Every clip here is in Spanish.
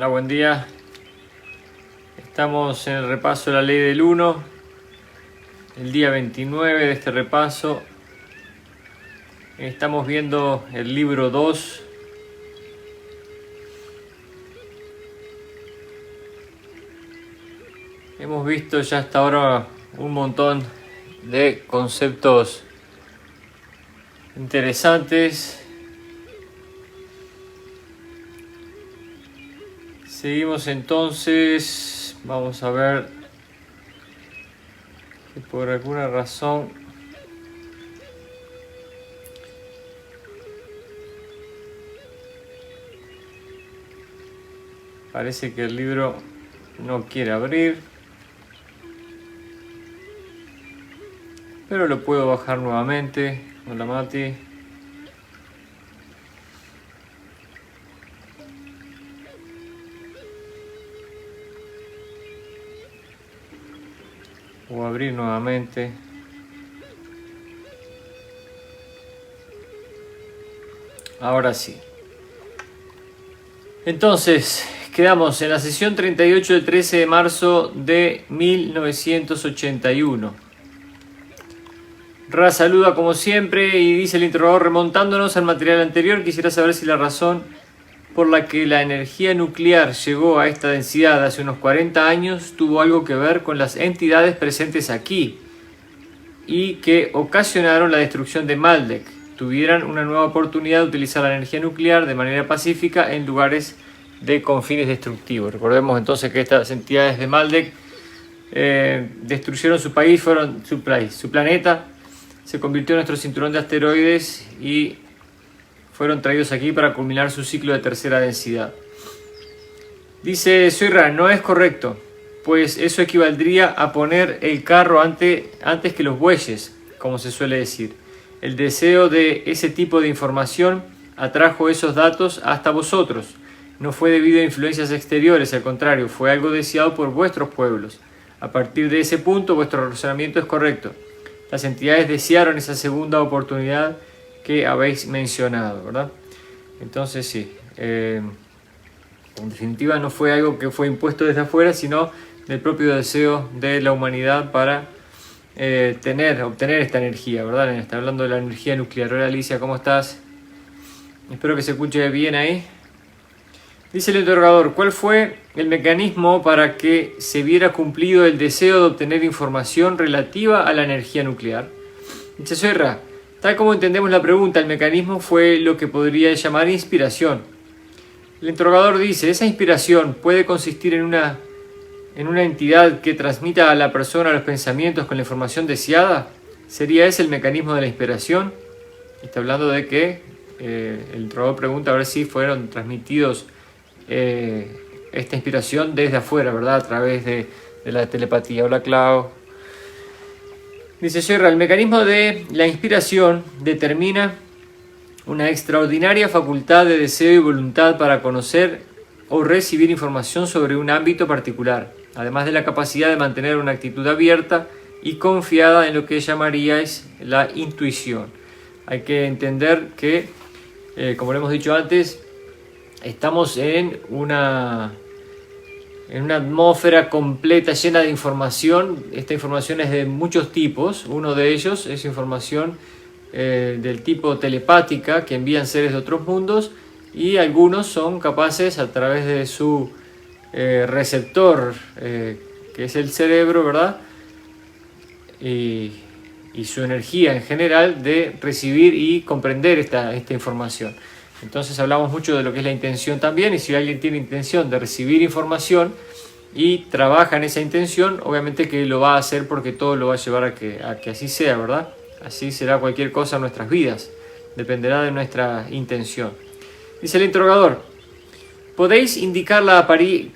Hola, buen día. Estamos en el repaso de la ley del 1, el día 29 de este repaso. Estamos viendo el libro 2. Hemos visto ya hasta ahora un montón de conceptos interesantes. Seguimos entonces, vamos a ver si por alguna razón parece que el libro no quiere abrir, pero lo puedo bajar nuevamente. Hola, Mati. O abrir nuevamente. Ahora sí. Entonces, quedamos en la sesión 38 del 13 de marzo de 1981. Ra saluda como siempre y dice el interrogador: remontándonos al material anterior, quisiera saber si la razón por la que la energía nuclear llegó a esta densidad hace unos 40 años tuvo algo que ver con las entidades presentes aquí y que ocasionaron la destrucción de Maldek, tuvieran una nueva oportunidad de utilizar la energía nuclear de manera pacífica en lugares con fines destructivos. Recordemos entonces que estas entidades de Maldek destruyeron su país, su planeta, se convirtió en nuestro cinturón de asteroides y fueron traídos aquí para culminar su ciclo de tercera densidad. Dice Soyra, no es correcto, pues eso equivaldría a poner el carro antes que los bueyes, como se suele decir. El deseo de ese tipo de información atrajo esos datos hasta vosotros. No fue debido a influencias exteriores, al contrario, fue algo deseado por vuestros pueblos. A partir de ese punto, vuestro razonamiento es correcto. Las entidades desearon esa segunda oportunidad que habéis mencionado, ¿verdad? Entonces sí, en definitiva no fue algo que fue impuesto desde afuera, sino del propio deseo de la humanidad para obtener esta energía, ¿verdad? Está hablando de la energía nuclear. Hola Alicia, ¿cómo estás? Espero que se escuche bien ahí. Dice el interrogador, ¿cuál fue el mecanismo para que se viera cumplido el deseo de obtener información relativa a la energía nuclear? Dice Soyra, tal como entendemos la pregunta, el mecanismo fue lo que podría llamar inspiración. El interrogador dice, ¿esa inspiración puede consistir en una entidad que transmita a la persona los pensamientos con la información deseada? ¿Sería ese el mecanismo de la inspiración? Está hablando de que el interrogador pregunta a ver si fueron transmitidos esta inspiración desde afuera, ¿verdad? A través de la telepatía. Hola, Clau. Dice Sierra, el mecanismo de la inspiración determina una extraordinaria facultad de deseo y voluntad para conocer o recibir información sobre un ámbito particular, además de la capacidad de mantener una actitud abierta y confiada en lo que llamaríais la intuición. Hay que entender que, como lo hemos dicho antes, estamos en una atmósfera completa, llena de información. Esta información es de muchos tipos. Uno de ellos es información del tipo telepática que envían seres de otros mundos, y algunos son capaces a través de su receptor, que es el cerebro, ¿verdad? Y su energía en general, de recibir y comprender esta información. Entonces hablamos mucho de lo que es la intención también, y si alguien tiene intención de recibir información y trabaja en esa intención, obviamente que lo va a hacer porque todo lo va a llevar a que así sea, ¿verdad? Así será cualquier cosa en nuestras vidas, dependerá de nuestra intención. Dice el interrogador, ¿podéis indicar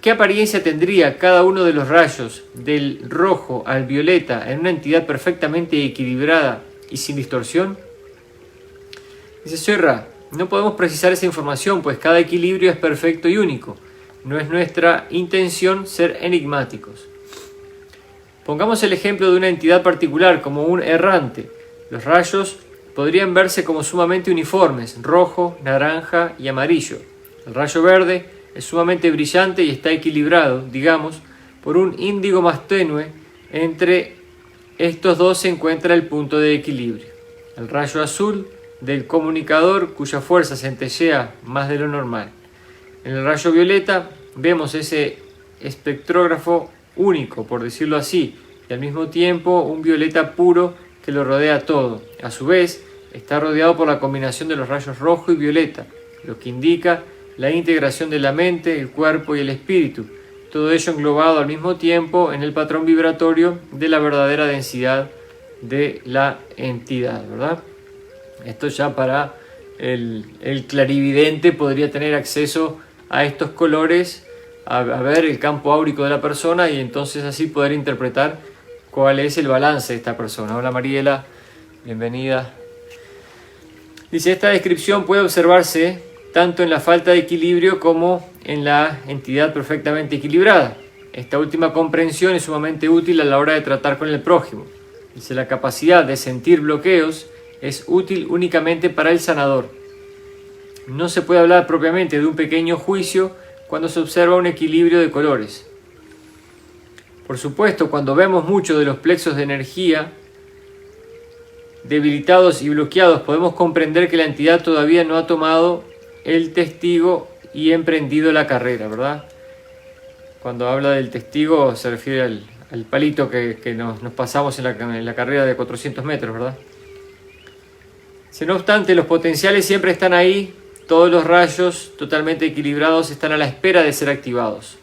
qué apariencia tendría cada uno de los rayos del rojo al violeta en una entidad perfectamente equilibrada y sin distorsión? Dice Sierra, no podemos precisar esa información, pues cada equilibrio es perfecto y único. No es nuestra intención ser enigmáticos. Pongamos el ejemplo de una entidad particular como un errante. Los rayos podrían verse como sumamente uniformes, rojo, naranja y amarillo. El rayo verde es sumamente brillante y está equilibrado, digamos, por un índigo más tenue. Entre estos dos se encuentra el punto de equilibrio. El rayo azul del comunicador, cuya fuerza centellea más de lo normal. En el rayo violeta vemos ese espectrógrafo único, por decirlo así, y al mismo tiempo un violeta puro que lo rodea todo. A su vez, está rodeado por la combinación de los rayos rojo y violeta, lo que indica la integración de la mente, el cuerpo y el espíritu. Todo ello englobado al mismo tiempo en el patrón vibratorio de la verdadera densidad de la entidad, ¿verdad? Esto ya para el clarividente podría tener acceso a estos colores, a ver el campo áurico de la persona y entonces así poder interpretar cuál es el balance de esta persona. Hola Mariela, bienvenida. Dice, esta descripción puede observarse tanto en la falta de equilibrio como en la entidad perfectamente equilibrada. Esta última comprensión es sumamente útil a la hora de tratar con el prójimo. Dice, la capacidad de sentir bloqueos es útil únicamente para el sanador. No se puede hablar propiamente de un pequeño juicio cuando se observa un equilibrio de colores. Por supuesto, cuando vemos mucho de los plexos de energía debilitados y bloqueados, podemos comprender que la entidad todavía no ha tomado el testigo y emprendido la carrera, ¿verdad? Cuando habla del testigo se refiere al palito que nos pasamos en la carrera de 400 metros, ¿verdad? Si no obstante, los potenciales siempre están ahí, todos los rayos totalmente equilibrados están a la espera de ser activados.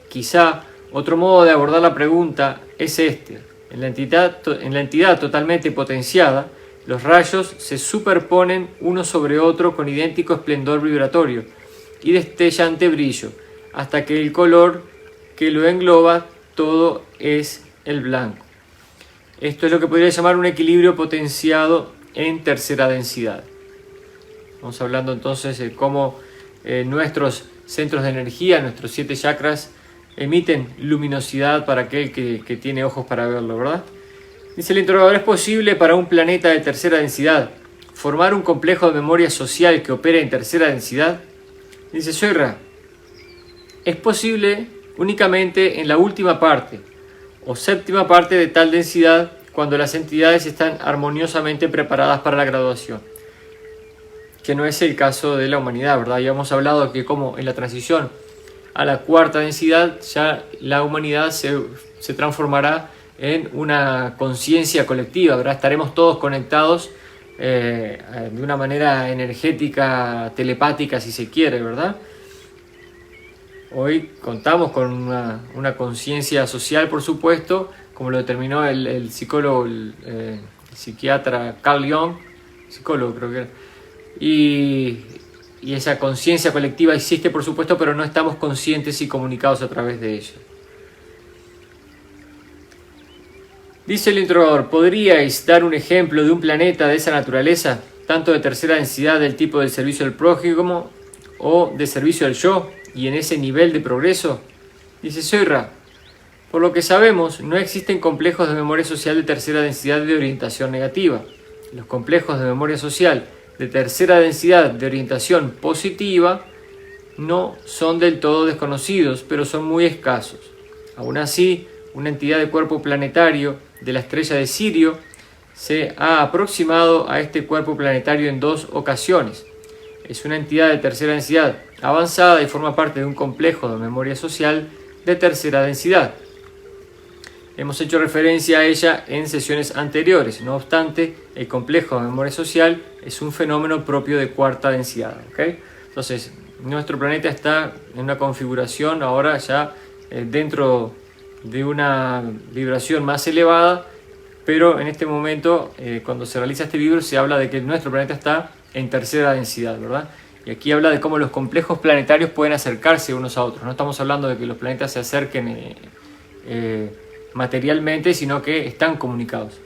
Quizá otro modo de abordar la pregunta es este. En la entidad totalmente potenciada, los rayos se superponen uno sobre otro con idéntico esplendor vibratorio y destellante brillo, hasta que el color que lo engloba todo es el blanco. Esto es lo que podría llamar un equilibrio potenciado en tercera densidad. Vamos hablando entonces de cómo nuestros centros de energía, nuestros 7 chakras, emiten luminosidad para aquel que tiene ojos para verlo, ¿verdad? Dice el interrogador, ¿es posible para un planeta de tercera densidad formar un complejo de memoria social que opere en tercera densidad? Dice Soyra, es posible únicamente en la última parte o séptima parte de tal densidad cuando las entidades están armoniosamente preparadas para la graduación, que no es el caso de la humanidad, ¿verdad? Ya hemos hablado que como en la transición a la cuarta densidad ya la humanidad se transformará en una conciencia colectiva, ¿verdad? Estaremos todos conectados de una manera energética, telepática si se quiere, ¿verdad? Hoy contamos con una conciencia social, por supuesto, como lo determinó el psicólogo, el psiquiatra Carl Jung, psicólogo creo que era, y esa conciencia colectiva existe, por supuesto, pero no estamos conscientes y comunicados a través de ella. Dice el interrogador, ¿podríais dar un ejemplo de un planeta de esa naturaleza, tanto de tercera densidad del tipo del servicio al prójimo o de servicio al yo, y en ese nivel de progreso? Dice Soyra, por lo que sabemos, no existen complejos de memoria social de tercera densidad de orientación negativa. Los complejos de memoria social de tercera densidad de orientación positiva no son del todo desconocidos, pero son muy escasos. Aún así, una entidad de cuerpo planetario de la estrella de Sirio se ha aproximado a este cuerpo planetario en 2 ocasiones. Es una entidad de tercera densidad avanzada y forma parte de un complejo de memoria social de tercera densidad. Hemos hecho referencia a ella en sesiones anteriores. No obstante, el complejo de memoria social es un fenómeno propio de cuarta densidad, ¿okay? Entonces, nuestro planeta está en una configuración ahora ya dentro de una vibración más elevada, pero en este momento, cuando se realiza este libro, se habla de que nuestro planeta está en tercera densidad, ¿verdad? Y aquí habla de cómo los complejos planetarios pueden acercarse unos a otros. No estamos hablando de que los planetas se acerquen materialmente, sino que están comunicados.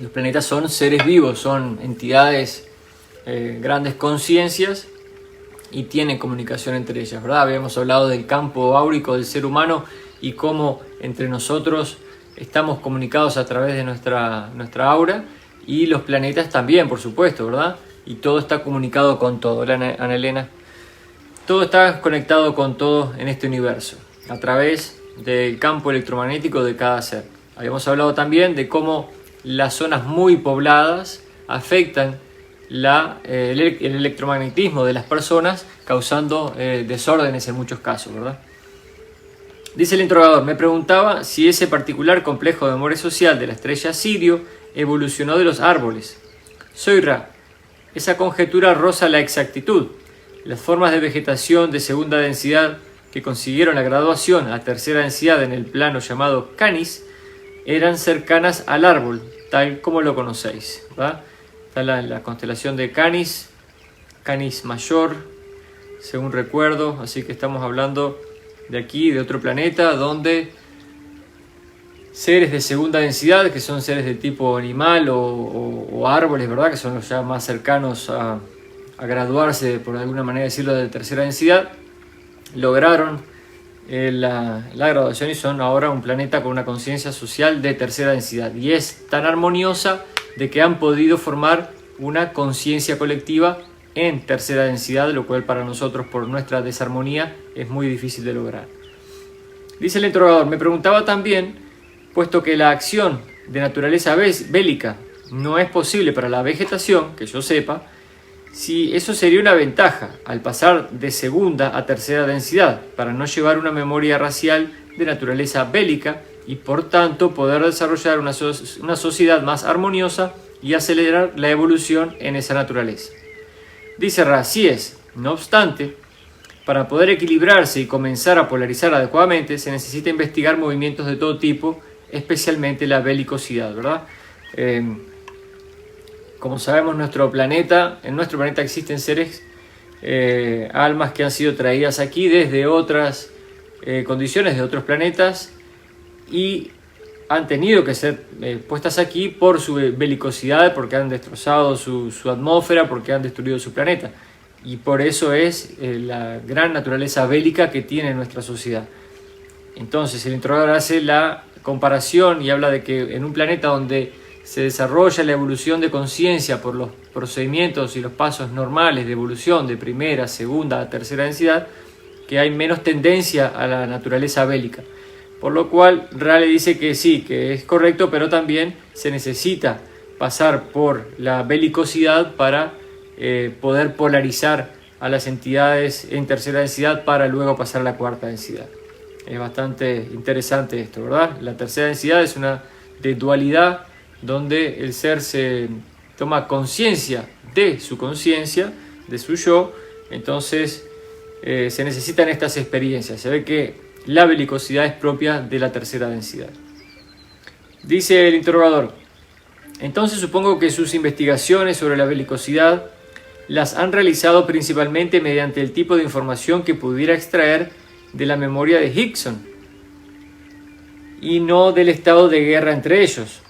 Los planetas son seres vivos, son entidades, grandes conciencias, y tienen comunicación entre ellas, ¿verdad? Habíamos hablado del campo áurico del ser humano y cómo entre nosotros estamos comunicados a través de nuestra aura, y los planetas también, por supuesto, ¿verdad? y todo está comunicado con todo. Hola, Ana Elena. Todo está conectado con todo en este universo, a través del campo electromagnético de cada ser. Habíamos hablado también de cómo las zonas muy pobladas afectan el electromagnetismo de las personas, causando desórdenes en muchos casos, ¿verdad? Dice el interrogador, me preguntaba si ese particular complejo de memoria social de la estrella Sirio evolucionó de los árboles. Soy Ra. Esa conjetura roza la exactitud. Las formas de vegetación de segunda densidad que consiguieron la graduación a tercera densidad en el plano llamado Canis eran cercanas al árbol, tal como lo conocéis, ¿verdad? Está la constelación de Canis, Canis Mayor, según recuerdo, así que estamos hablando de aquí, de otro planeta, donde seres de segunda densidad, que son seres de tipo animal o árboles, ¿verdad? Que son los ya más cercanos a graduarse, por alguna manera decirlo, de tercera densidad, lograron la graduación y son ahora un planeta con una conciencia social de tercera densidad. Y es tan armoniosa de que han podido formar una conciencia colectiva en tercera densidad, lo cual para nosotros, por nuestra desarmonía, es muy difícil de lograr. Dice el interrogador, me preguntaba también, puesto que la acción de naturaleza bélica no es posible para la vegetación, que yo sepa, si eso sería una ventaja al pasar de segunda a tercera densidad, para no llevar una memoria racial de naturaleza bélica y por tanto poder desarrollar una sociedad más armoniosa y acelerar la evolución en esa naturaleza. Dice Ra, así es. No obstante, para poder equilibrarse y comenzar a polarizar adecuadamente, se necesita investigar movimientos de todo tipo, especialmente la belicosidad, ¿verdad? Como sabemos, en nuestro planeta existen seres, almas que han sido traídas aquí desde otras condiciones, de otros planetas, y han tenido que ser puestas aquí por su belicosidad, porque han destrozado su atmósfera, porque han destruido su planeta. Y por eso es la gran naturaleza bélica que tiene nuestra sociedad. Entonces el interrogador hace la comparación y habla de que en un planeta donde se desarrolla la evolución de conciencia por los procedimientos y los pasos normales de evolución de primera, segunda a tercera densidad, que hay menos tendencia a la naturaleza bélica. Por lo cual Raleigh dice que sí, que es correcto, pero también se necesita pasar por la belicosidad para poder polarizar a las entidades en tercera densidad para luego pasar a la cuarta densidad. Es bastante interesante esto, ¿verdad? La tercera densidad es una de dualidad donde el ser se toma conciencia de su conciencia, de su yo, entonces se necesitan estas experiencias. Se ve que la belicosidad es propia de la tercera densidad. Dice el interrogador, entonces supongo que sus investigaciones sobre la belicosidad las han realizado principalmente mediante el tipo de información que pudiera extraer de la memoria de Hickson y no del estado de guerra entre ellos.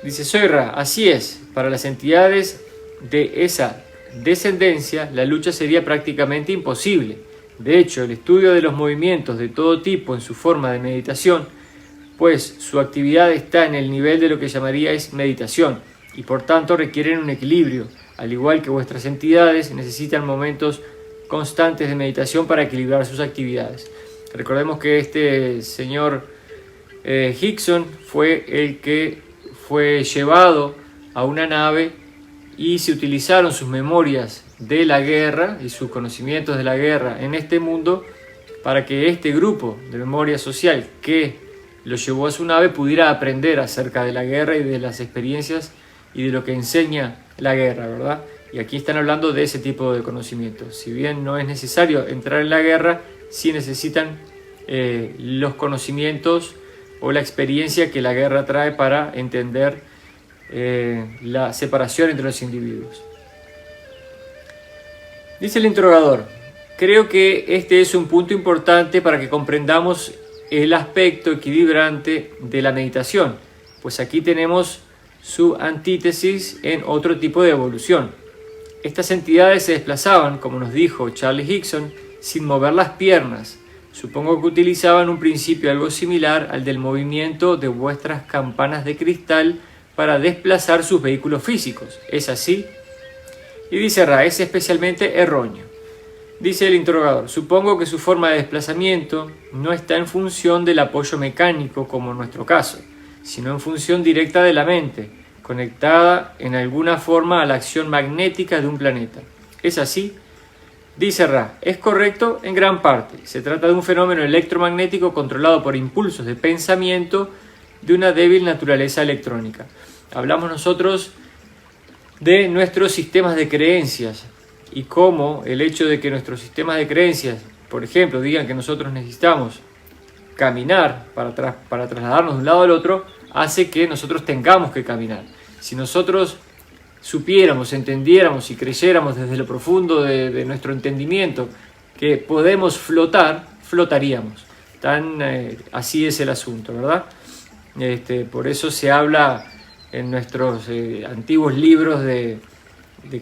Dice Soyra, así es, para las entidades de esa descendencia la lucha sería prácticamente imposible. De hecho, el estudio de los movimientos de todo tipo en su forma de meditación, pues su actividad está en el nivel de lo que llamaríais meditación y por tanto requieren un equilibrio, al igual que vuestras entidades necesitan momentos constantes de meditación para equilibrar sus actividades. Recordemos que este señor Hickson fue el que fue llevado a una nave y se utilizaron sus memorias de la guerra y sus conocimientos de la guerra en este mundo para que este grupo de memoria social que lo llevó a su nave pudiera aprender acerca de la guerra y de las experiencias y de lo que enseña la guerra, ¿verdad? Y aquí están hablando de ese tipo de conocimientos. Si bien no es necesario entrar en la guerra, sí necesitan los conocimientos o la experiencia que la guerra trae para entender la separación entre los individuos. Dice el interrogador, creo que este es un punto importante para que comprendamos el aspecto equilibrante de la meditación, pues aquí tenemos su antítesis en otro tipo de evolución. Estas entidades se desplazaban, como nos dijo Charles Hickson, sin mover las piernas. Supongo que utilizaban un principio algo similar al del movimiento de vuestras campanas de cristal para desplazar sus vehículos físicos. ¿Es así? Y dice Ra, es especialmente erróneo. Dice el interrogador, supongo que su forma de desplazamiento no está en función del apoyo mecánico como en nuestro caso, sino en función directa de la mente, conectada en alguna forma a la acción magnética de un planeta. ¿Es así? Dice Ra, es correcto en gran parte. Se trata de un fenómeno electromagnético controlado por impulsos de pensamiento de una débil naturaleza electrónica. Hablamos nosotros de nuestros sistemas de creencias y cómo el hecho de que nuestros sistemas de creencias, por ejemplo, digan que nosotros necesitamos caminar para trasladarnos de un lado al otro, hace que nosotros tengamos que caminar. Si nosotros supiéramos, entendiéramos y creyéramos desde lo profundo de nuestro entendimiento que podemos flotar, flotaríamos. Así es el asunto, ¿verdad? Por eso se habla en nuestros antiguos libros de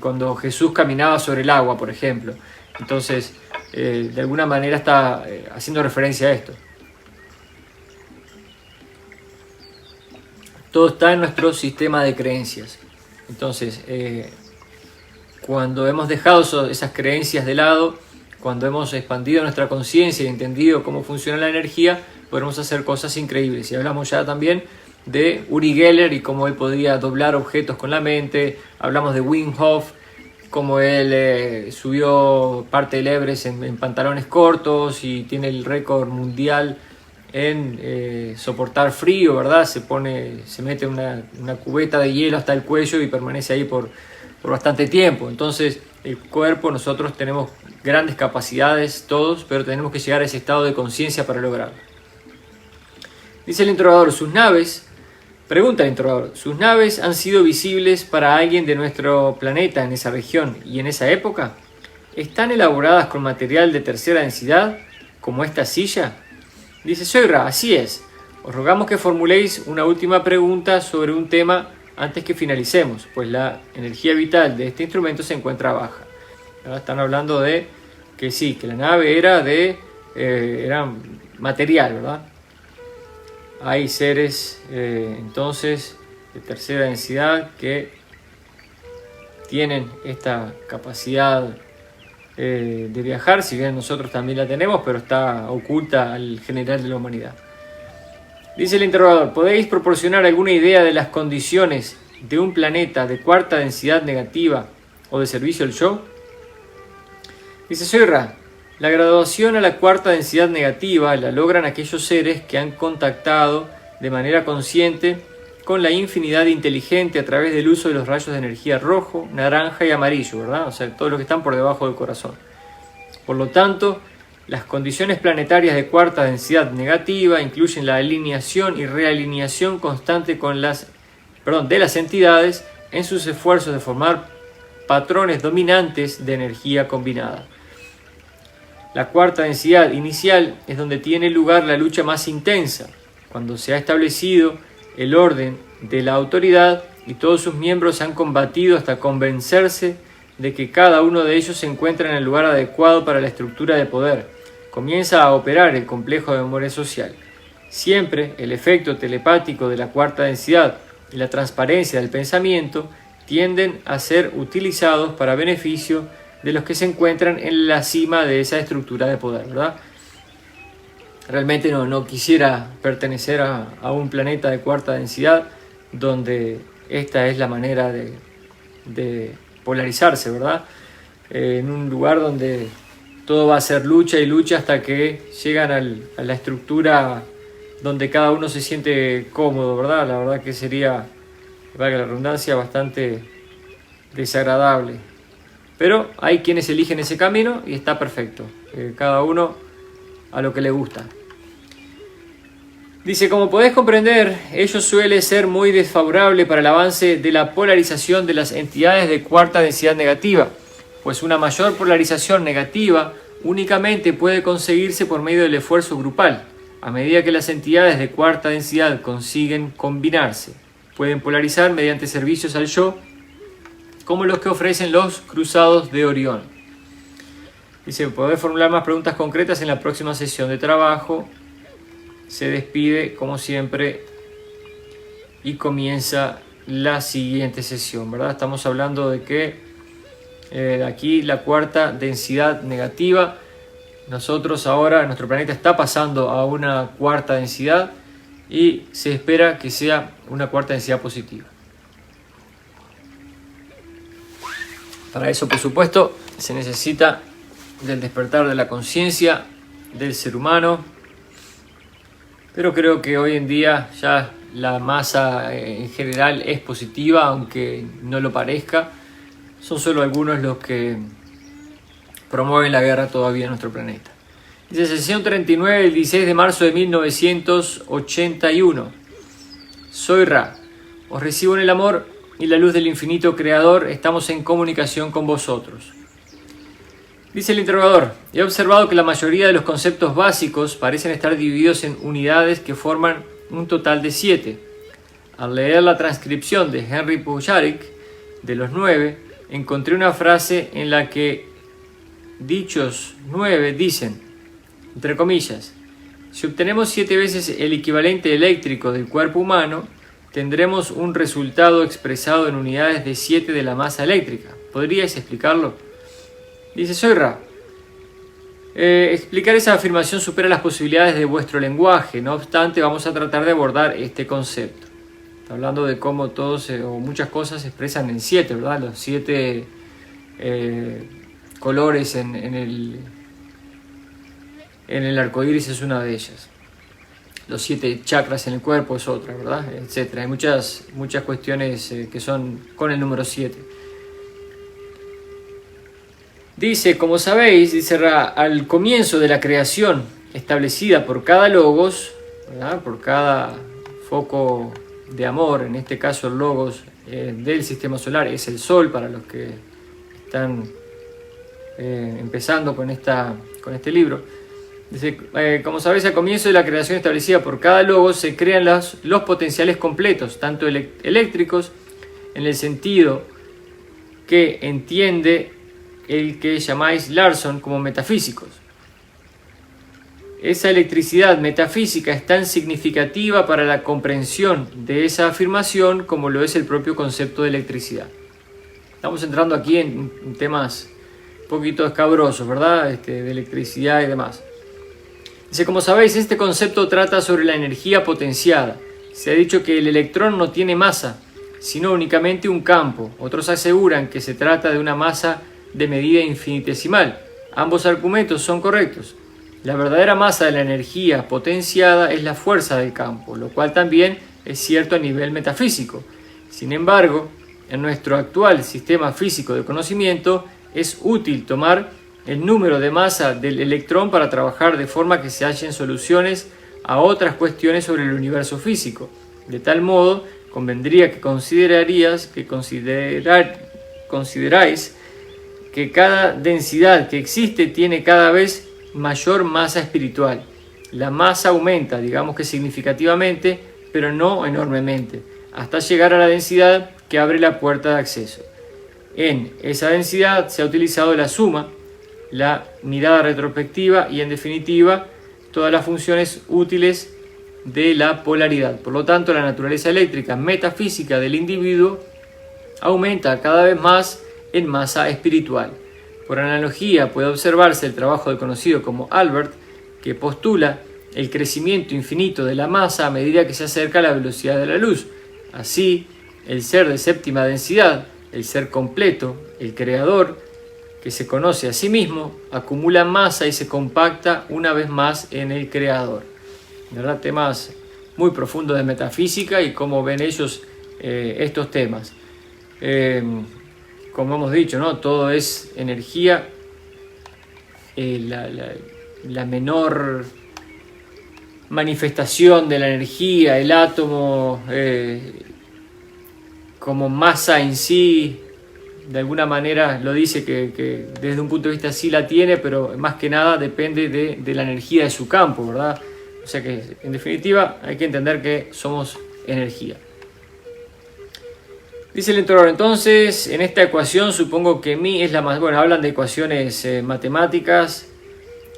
cuando Jesús caminaba sobre el agua, por ejemplo. Entonces, de alguna manera está haciendo referencia a esto. Todo está en nuestro sistema de creencias. Entonces, cuando hemos dejado esas creencias de lado, cuando hemos expandido nuestra conciencia y entendido cómo funciona la energía, podemos hacer cosas increíbles. Y hablamos ya también de Uri Geller y cómo él podía doblar objetos con la mente. Hablamos de Wim Hof, cómo él subió parte del Everest en pantalones cortos y tiene el récord mundial en soportar frío, ¿verdad? Se mete una cubeta de hielo hasta el cuello y permanece ahí por bastante tiempo. Entonces, el cuerpo, nosotros tenemos grandes capacidades todos, pero tenemos que llegar a ese estado de conciencia para lograrlo. Dice el interrogador, pregunta el interrogador, ¿sus naves han sido visibles para alguien de nuestro planeta en esa región y en esa época? ¿Están elaboradas con material de tercera densidad, como esta silla? Dice, soy Ra, así es. Os rogamos que formuléis una última pregunta sobre un tema antes que finalicemos, pues la energía vital de este instrumento se encuentra baja. Ahora están hablando de que sí, que la nave era material, ¿verdad? Hay seres entonces de tercera densidad que tienen esta capacidad de viajar, si bien nosotros también la tenemos, pero está oculta al general de la humanidad. Dice el interrogador, ¿podéis proporcionar alguna idea de las condiciones de un planeta de cuarta densidad negativa o de servicio al yo? Dice, soy Ra. La graduación a la cuarta densidad negativa la logran aquellos seres que han contactado de manera consciente con la infinidad inteligente a través del uso de los rayos de energía rojo, naranja y amarillo, ¿verdad? O sea, todos los que están por debajo del corazón. Por lo tanto, las condiciones planetarias de cuarta densidad negativa incluyen la alineación y realineación constante de las entidades en sus esfuerzos de formar patrones dominantes de energía combinada. La cuarta densidad inicial es donde tiene lugar la lucha más intensa, cuando se ha establecido el orden de la autoridad y todos sus miembros han combatido hasta convencerse de que cada uno de ellos se encuentra en el lugar adecuado para la estructura de poder. Comienza a operar el complejo de memoria social. Siempre el efecto telepático de la cuarta densidad y la transparencia del pensamiento tienden a ser utilizados para beneficio de los que se encuentran en la cima de esa estructura de poder, ¿verdad? Realmente no quisiera pertenecer a un planeta de cuarta densidad donde esta es la manera de polarizarse, ¿verdad? En un lugar donde todo va a ser lucha y lucha hasta que llegan a la estructura donde cada uno se siente cómodo, ¿verdad? La verdad que sería, valga la redundancia, bastante desagradable. Pero hay quienes eligen ese camino y está perfecto. Cada uno a lo que le gusta. Dice, como podés comprender, ello suele ser muy desfavorable para el avance de la polarización de las entidades de cuarta densidad negativa, pues una mayor polarización negativa únicamente puede conseguirse por medio del esfuerzo grupal. A medida que las entidades de cuarta densidad consiguen combinarse, pueden polarizar mediante servicios al yo, como los que ofrecen los cruzados de Orión. Dice, podés formular más preguntas concretas en la próxima sesión de trabajo. Se despide, como siempre, y comienza la siguiente sesión, ¿verdad? Estamos hablando de que Aquí la cuarta densidad negativa. Nosotros ahora, nuestro planeta está pasando a una cuarta densidad y se espera que sea una cuarta densidad positiva. Para eso, por supuesto, se necesita del despertar de la conciencia del ser humano, pero creo que hoy en día ya la masa en general es positiva, aunque no lo parezca. Son solo algunos los que promueven la guerra todavía en nuestro planeta. Dice sesión 39, el 16 de marzo de 1981. Soy Ra, os recibo en el amor y la luz del infinito creador, estamos en comunicación con vosotros. Dice el interrogador, he observado que la mayoría de los conceptos básicos parecen estar divididos en unidades que forman un total de 7. Al leer la transcripción de Henry Pujarik de los 9, encontré una frase en la que dichos 9 dicen, entre comillas, si obtenemos 7 veces el equivalente eléctrico del cuerpo humano, tendremos un resultado expresado en unidades de 7 de la masa eléctrica. ¿Podríais explicarlo? Dice, soy Ra. Explicar esa afirmación supera las posibilidades de vuestro lenguaje, no obstante vamos a tratar de abordar este concepto. Está hablando de cómo todos o muchas cosas se expresan en 7, ¿verdad? Los 7 colores en el arco iris es una de ellas. Los 7 chakras en el cuerpo es otra, ¿verdad? Etcétera. Hay muchas cuestiones que son con el número 7. Dice, como sabéis, dice Ra, al comienzo de la creación establecida por cada logos, ¿verdad? Por cada foco de amor, en este caso el logos del sistema solar es el Sol, para los que están empezando con este libro. Dice, como sabéis, al comienzo de la creación establecida por cada logos se crean los potenciales completos, tanto eléctricos, en el sentido que entiende el que llamáis Larson, como metafísicos. Esa electricidad metafísica es tan significativa para la comprensión de esa afirmación como lo es el propio concepto de electricidad. Estamos entrando aquí en temas un poquito escabrosos, ¿verdad? De electricidad y demás. Dice, como sabéis, este concepto trata sobre la energía potenciada. Se ha dicho que el electrón no tiene masa, sino únicamente un campo. Otros aseguran que se trata de una masa de medida infinitesimal. Ambos argumentos son correctos. La verdadera masa de la energía potenciada es la fuerza del campo, lo cual también es cierto a nivel metafísico. Sin embargo, en nuestro actual sistema físico de conocimiento es útil tomar el número de masa del electrón para trabajar de forma que se hallen soluciones a otras cuestiones sobre el universo físico. De tal modo, convendría que consideráis que cada densidad que existe tiene cada vez mayor masa espiritual. La masa aumenta, digamos que significativamente, pero no enormemente, hasta llegar a la densidad que abre la puerta de acceso. En esa densidad se ha utilizado la suma, la mirada retrospectiva y, en definitiva, todas las funciones útiles de la polaridad. Por lo tanto, la naturaleza eléctrica metafísica del individuo aumenta cada vez más en masa espiritual. Por analogía, puede observarse el trabajo del conocido como Albert, que postula el crecimiento infinito de la masa a medida que se acerca a la velocidad de la luz. Así, el ser de séptima densidad, el ser completo, el creador, que se conoce a sí mismo, acumula masa y se compacta una vez más en el creador. ¿Verdad? Temas muy profundos de metafísica y cómo ven ellos estos temas. Como hemos dicho, ¿no? Todo es energía. La menor manifestación de la energía, el átomo como masa en sí, de alguna manera lo dice que desde un punto de vista sí la tiene, pero más que nada depende de la energía de su campo, ¿verdad? O sea que en definitiva hay que entender que somos energía. Dice el interrogador, entonces, en esta ecuación supongo que mi es la más... Bueno, hablan de ecuaciones matemáticas.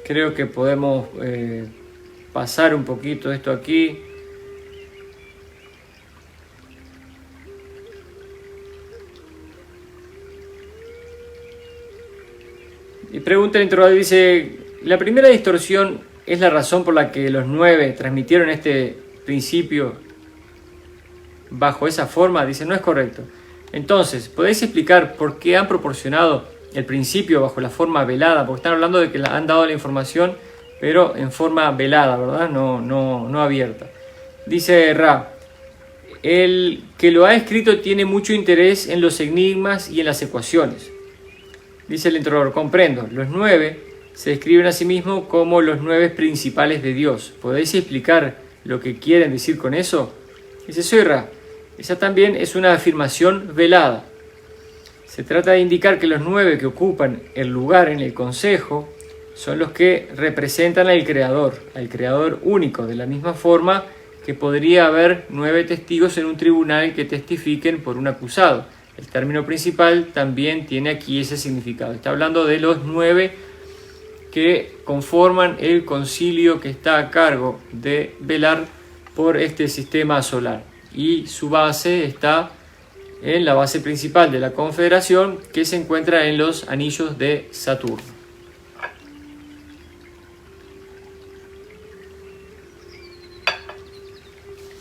Creo que podemos pasar un poquito esto aquí. Y pregunta el interrogador, dice, ¿la primera distorsión es la razón por la que los 9 transmitieron este principio bajo esa forma? Dice, no es correcto. Entonces, ¿podéis explicar por qué han proporcionado el principio bajo la forma velada? Porque están hablando de que han dado la información, pero en forma velada, ¿verdad? No abierta. Dice Ra, el que lo ha escrito tiene mucho interés en los enigmas y en las ecuaciones. Dice el interrogador, comprendo, los 9 se describen a sí mismos como los 9 principales de Dios. ¿Podéis explicar lo que quieren decir con eso? Dice, soy Ra. Esa también es una afirmación velada. Se trata de indicar que los 9 que ocupan el lugar en el consejo son los que representan al Creador único, de la misma forma que podría haber 9 testigos en un tribunal que testifiquen por un acusado. El término principal también tiene aquí ese significado. Está hablando de los 9 que conforman el concilio que está a cargo de velar por este sistema solar. Y su base está en la base principal de la Confederación, que se encuentra en los anillos de Saturno.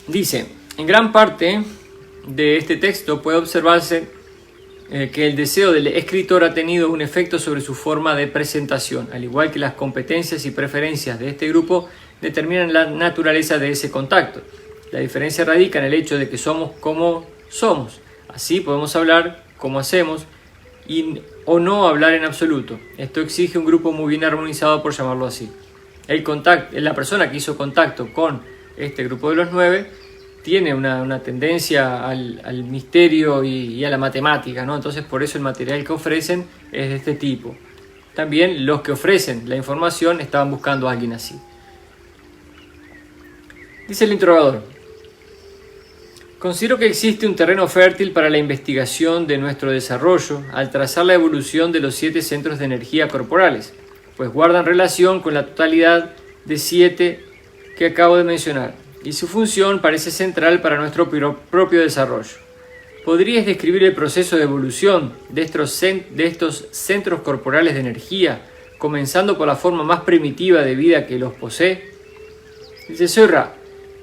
Dice, en gran parte de este texto puede observarse que el deseo del escritor ha tenido un efecto sobre su forma de presentación, al igual que las competencias y preferencias de este grupo determinan la naturaleza de ese contacto. La diferencia radica en el hecho de que somos como somos. Así podemos hablar como hacemos o no hablar en absoluto. Esto exige un grupo muy bien armonizado, por llamarlo así. La persona que hizo contacto con este grupo de los 9 tiene una tendencia al misterio y a la matemática, ¿no? Entonces por eso el material que ofrecen es de este tipo. También los que ofrecen la información estaban buscando a alguien así. Dice el interrogador, considero que existe un terreno fértil para la investigación de nuestro desarrollo al trazar la evolución de los 7 centros de energía corporales, pues guardan relación con la totalidad de 7 que acabo de mencionar, y su función parece central para nuestro propio desarrollo. ¿Podrías describir el proceso de evolución de estos centros corporales de energía, comenzando por la forma más primitiva de vida que los posee? Dice, soy Ra.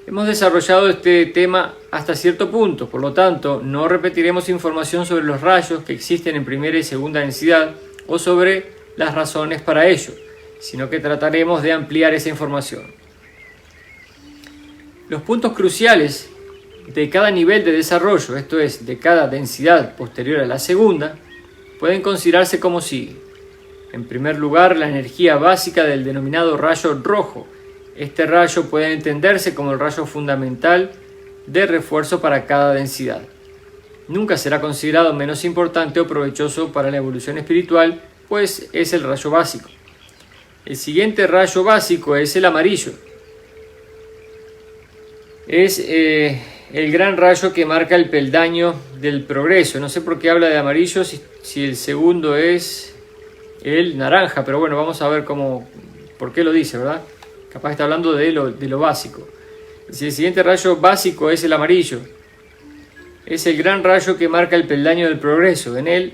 Hemos desarrollado este tema hasta cierto punto, por lo tanto, no repetiremos información sobre los rayos que existen en primera y segunda densidad o sobre las razones para ello, sino que trataremos de ampliar esa información. Los puntos cruciales de cada nivel de desarrollo, esto es, de cada densidad posterior a la segunda, pueden considerarse como sigue. En primer lugar, la energía básica del denominado rayo rojo. Este rayo puede entenderse como el rayo fundamental de refuerzo para cada densidad. Nunca será considerado menos importante o provechoso para la evolución espiritual, pues es el rayo básico. El siguiente rayo básico es el amarillo. Es el gran rayo que marca el peldaño del progreso. No sé por qué habla de amarillo si el segundo es el naranja, pero bueno, vamos a ver por qué lo dice, ¿verdad? Capaz está hablando de lo básico. Si el siguiente rayo básico es el amarillo, es el gran rayo que marca el peldaño del progreso. En él,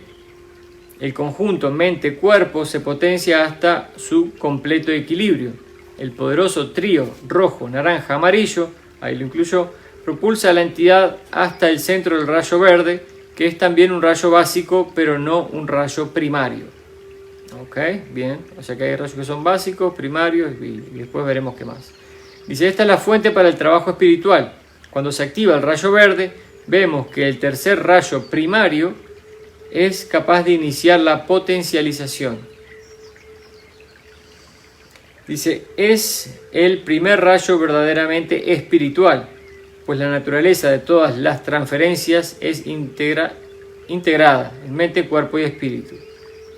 el conjunto mente-cuerpo se potencia hasta su completo equilibrio. El poderoso trío rojo-naranja-amarillo, ahí lo incluyó, propulsa a la entidad hasta el centro del rayo verde, que es también un rayo básico, pero no un rayo primario. Ok, bien, o sea que hay rayos que son básicos, primarios y después veremos qué más. Dice, esta es la fuente para el trabajo espiritual. Cuando se activa el rayo verde, vemos que el tercer rayo primario es capaz de iniciar la potencialización. Dice, es el primer rayo verdaderamente espiritual, pues la naturaleza de todas las transferencias es integrada en mente, cuerpo y espíritu.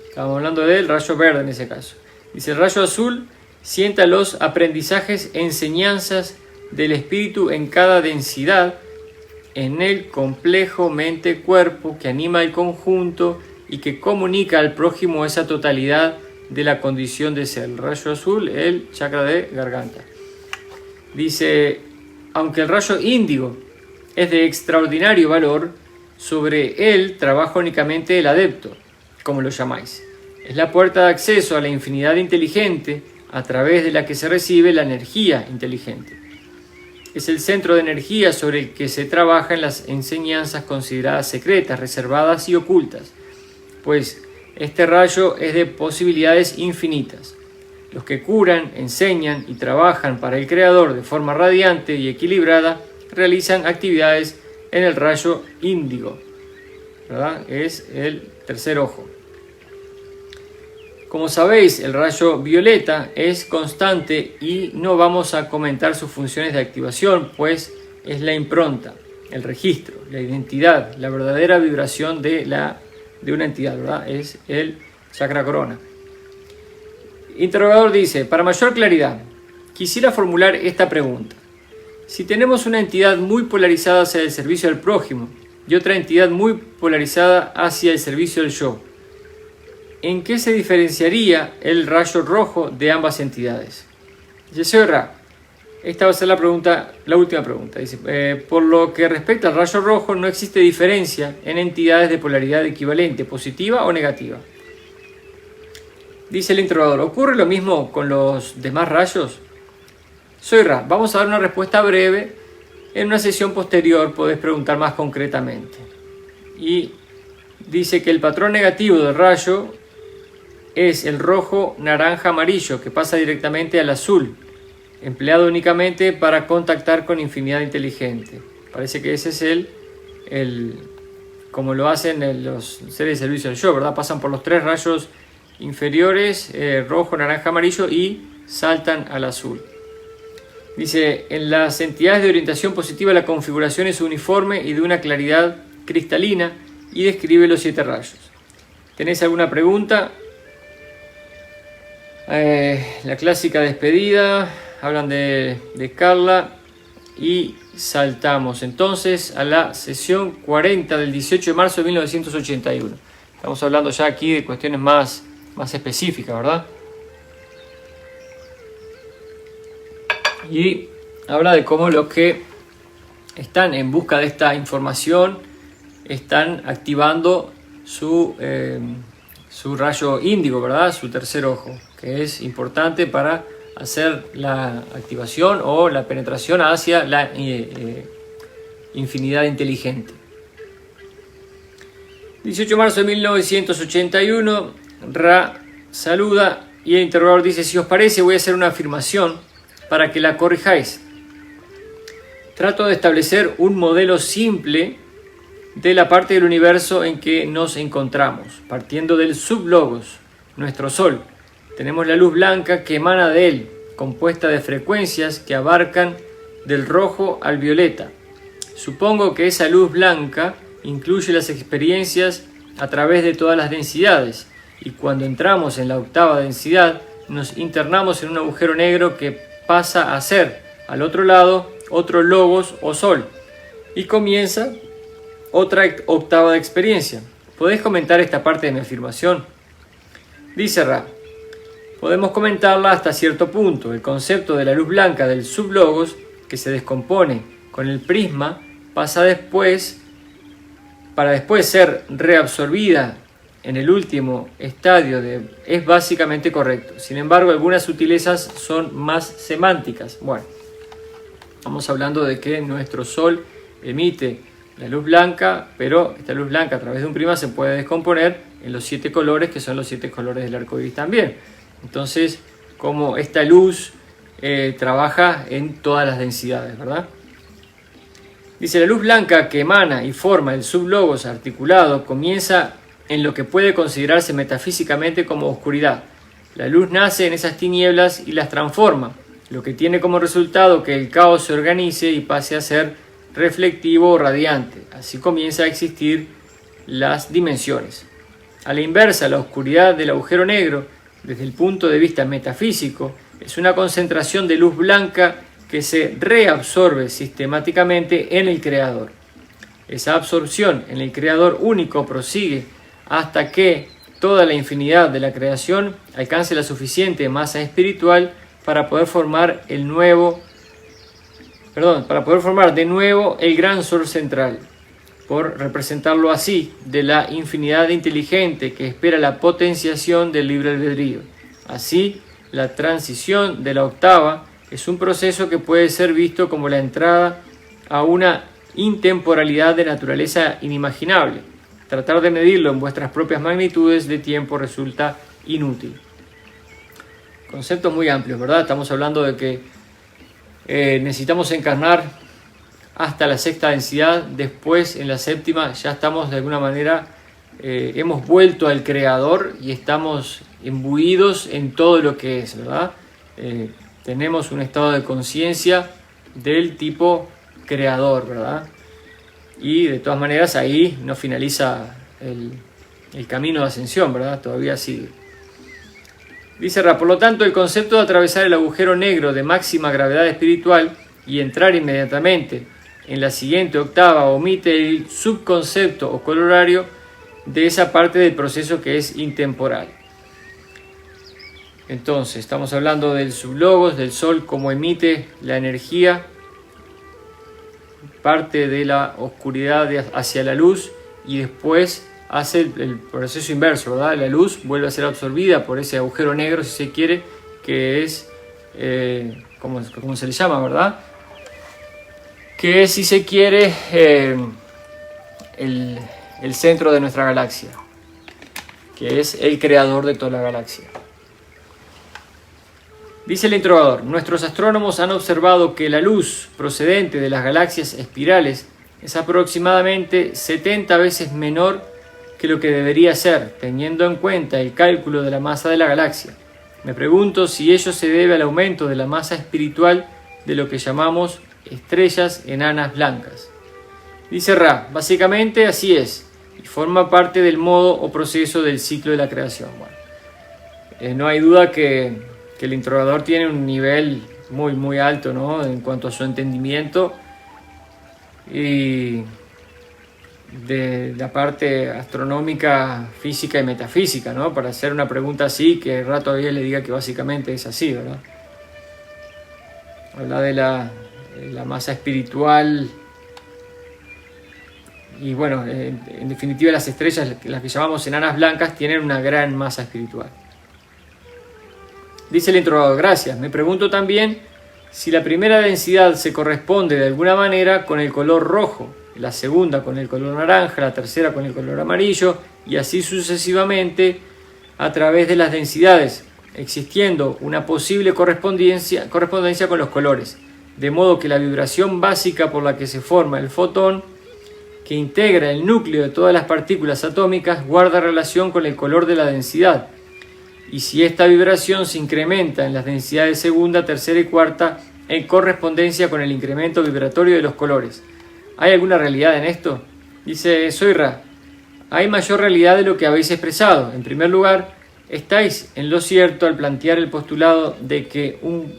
Estamos hablando del rayo verde en ese caso. Dice, el rayo azul sienta los aprendizajes, enseñanzas del espíritu en cada densidad, en el complejo mente-cuerpo que anima el conjunto y que comunica al prójimo esa totalidad de la condición de ser. El rayo azul, el chakra de garganta. Dice, aunque el rayo índigo es de extraordinario valor, sobre él trabaja únicamente el adepto, como lo llamáis. Es la puerta de acceso a la infinidad inteligente a través de la que se recibe la energía inteligente. Es el centro de energía sobre el que se trabaja en las enseñanzas consideradas secretas, reservadas y ocultas, pues este rayo es de posibilidades infinitas. Los que curan, enseñan y trabajan para el Creador de forma radiante y equilibrada realizan actividades en el rayo índigo, ¿verdad? Es el tercer ojo. Como sabéis, el rayo violeta es constante y no vamos a comentar sus funciones de activación, pues es la impronta, el registro, la identidad, la verdadera vibración de una entidad, ¿verdad? Es el chakra corona. Interrogador dice: para mayor claridad, quisiera formular esta pregunta. Si tenemos una entidad muy polarizada hacia el servicio al prójimo y otra entidad muy polarizada hacia el servicio al yo, ¿en qué se diferenciaría el rayo rojo de ambas entidades? Dice Ra. Esta va a ser la última pregunta. Dice, por lo que respecta al rayo rojo, no existe diferencia en entidades de polaridad equivalente, positiva o negativa. Dice el interrogador, ¿ocurre lo mismo con los demás rayos? Soy Ra. Vamos a dar una respuesta breve. En una sesión posterior podés preguntar más concretamente. Y dice que el patrón negativo del rayo es el rojo, naranja, amarillo, que pasa directamente al azul, empleado únicamente para contactar con infinidad inteligente. Parece que ese es como lo hacen los seres de servicio del yo, ¿verdad? Pasan por los tres rayos inferiores, rojo, naranja, amarillo, y saltan al azul. Dice, en las entidades de orientación positiva la configuración es uniforme y de una claridad cristalina, y describe los 7 rayos. ¿Tenés alguna pregunta? La clásica despedida, hablan de Carla, y saltamos entonces a la sesión 40 del 18 de marzo de 1981. Estamos hablando ya aquí de cuestiones más específicas, ¿verdad? Y habla de cómo los que están en busca de esta información están activando su rayo índigo, ¿verdad? Su tercer ojo, que es importante para hacer la activación o la penetración hacia la infinidad inteligente. 18 de marzo de 1981, Ra saluda y el interrogador dice, si os parece voy a hacer una afirmación para que la corrijáis. Trato de establecer un modelo simple de la parte del universo en que nos encontramos, partiendo del sublogos, nuestro Sol. Tenemos la luz blanca que emana de él, compuesta de frecuencias que abarcan del rojo al violeta. Supongo que esa luz blanca incluye las experiencias a través de todas las densidades, y cuando entramos en la octava densidad, nos internamos en un agujero negro que pasa a ser, al otro lado, otro logos o sol, y comienza otra octava de experiencia. ¿Podéis comentar esta parte de mi afirmación? Dice Ra. Podemos comentarla hasta cierto punto. El concepto de la luz blanca del sublogos, que se descompone con el prisma, pasa para después ser reabsorbida en el último estadio es básicamente correcto. Sin embargo, algunas sutilezas son más semánticas. Bueno, estamos hablando de que nuestro Sol emite la luz blanca, pero esta luz blanca a través de un prisma se puede descomponer en los 7 colores, que son los 7 colores del arco iris también. Entonces, como esta luz trabaja en todas las densidades, ¿verdad? Dice, la luz blanca que emana y forma el sublogos articulado comienza en lo que puede considerarse metafísicamente como oscuridad. La luz nace en esas tinieblas y las transforma, lo que tiene como resultado que el caos se organice y pase a ser reflectivo o radiante. Así comienza a existir las dimensiones. A la inversa, la oscuridad del agujero negro, desde el punto de vista metafísico, es una concentración de luz blanca que se reabsorbe sistemáticamente en el Creador. Esa absorción en el Creador único prosigue hasta que toda la infinidad de la creación alcance la suficiente masa espiritual para poder formar de nuevo el gran sol central. por representarlo así, de la infinidad inteligente que espera la potenciación del libre albedrío. Así, la transición de la octava es un proceso que puede ser visto como la entrada a una intemporalidad de naturaleza inimaginable. Tratar de medirlo en vuestras propias magnitudes de tiempo resulta inútil. Conceptos muy amplios, ¿verdad? Estamos hablando de que necesitamos encarnar hasta la sexta densidad, después en la séptima ya estamos de alguna manera, hemos vuelto al Creador y estamos imbuidos en todo lo que es, ¿verdad? Tenemos un estado de conciencia del tipo Creador, ¿verdad? Y de todas maneras ahí no finaliza el camino de ascensión, ¿verdad? Todavía sigue. Dice Ra, por lo tanto, el concepto de atravesar el agujero negro de máxima gravedad espiritual y entrar inmediatamente en la siguiente octava omite el subconcepto o corolario de esa parte del proceso que es intemporal. Entonces, estamos hablando del sublogos, del sol, como emite la energía, parte de la oscuridad hacia la luz y después hace el proceso inverso, ¿verdad? La luz vuelve a ser absorbida por ese agujero negro, si se quiere, que es, ¿cómo se le llama, verdad? Que es, si se quiere, el centro de nuestra galaxia, que es el creador de toda la galaxia. Dice el introductor, nuestros astrónomos han observado que la luz procedente de las galaxias espirales es aproximadamente 70 veces menor que lo que debería ser, teniendo en cuenta el cálculo de la masa de la galaxia. Me pregunto si ello se debe al aumento de la masa espiritual de lo que llamamos estrellas enanas blancas. Dice Ra, básicamente así es, y forma parte del modo o proceso del ciclo de la creación. Bueno, no hay duda que el introductor tiene un nivel muy alto, ¿no? En cuanto a su entendimiento y de la parte astronómica, física y metafísica, ¿no? Para hacer una pregunta así, que Ra todavía le diga que básicamente es así, ¿verdad? Habla de la masa espiritual y bueno, en definitiva las estrellas, las que llamamos enanas blancas, tienen una gran masa espiritual. Dice el introductor, gracias. Me pregunto también si la primera densidad se corresponde de alguna manera con el color rojo, la segunda con el color naranja, la tercera con el color amarillo y así sucesivamente a través de las densidades, existiendo una posible correspondencia con los colores, de modo que la vibración básica por la que se forma el fotón, que integra el núcleo de todas las partículas atómicas, guarda relación con el color de la densidad. Y si esta vibración se incrementa en las densidades segunda, tercera y cuarta, en correspondencia con el incremento vibratorio de los colores. ¿Hay alguna realidad en esto? Dice, soy Ra. Hay mayor realidad de lo que habéis expresado. En primer lugar, estáis en lo cierto al plantear el postulado de que un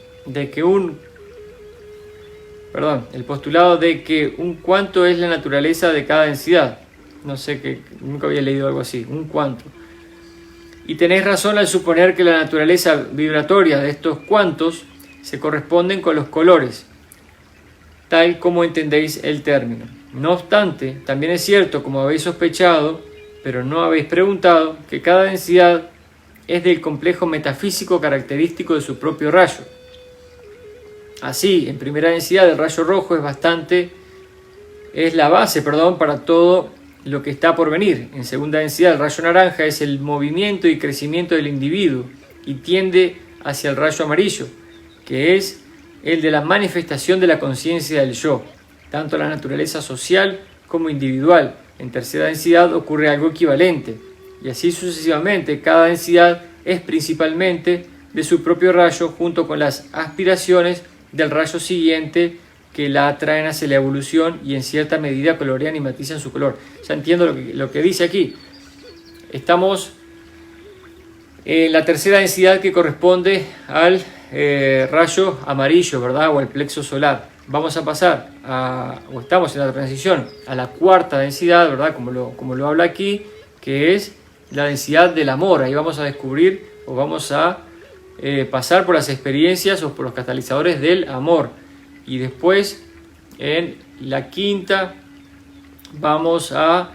cuánto es la naturaleza de cada densidad. No sé, que nunca había leído algo así, un cuánto. Y tenéis razón al suponer que la naturaleza vibratoria de estos cuantos se corresponden con los colores, tal como entendéis el término. No obstante, también es cierto, como habéis sospechado, pero no habéis preguntado, que cada densidad es del complejo metafísico característico de su propio rayo. Así, en primera densidad, el rayo rojo es la base para todo lo que está por venir. En segunda densidad, el rayo naranja es el movimiento y crecimiento del individuo y tiende hacia el rayo amarillo, que es el de la manifestación de la conciencia del yo, tanto la naturaleza social como individual. En tercera densidad ocurre algo equivalente, y así sucesivamente. Cada densidad es principalmente de su propio rayo, junto con las aspiraciones del rayo siguiente que la atraen hacia la evolución y en cierta medida colorean y matizan su color. Ya entiendo lo que dice aquí. Estamos en la tercera densidad, que corresponde al rayo amarillo, ¿verdad? O al plexo solar. Vamos a pasar estamos en la transición a la cuarta densidad, ¿verdad? Como lo habla aquí, que es la densidad del amor. Ahí vamos a descubrir o vamos a pasar por las experiencias o por los catalizadores del amor. Y después, en la quinta vamos a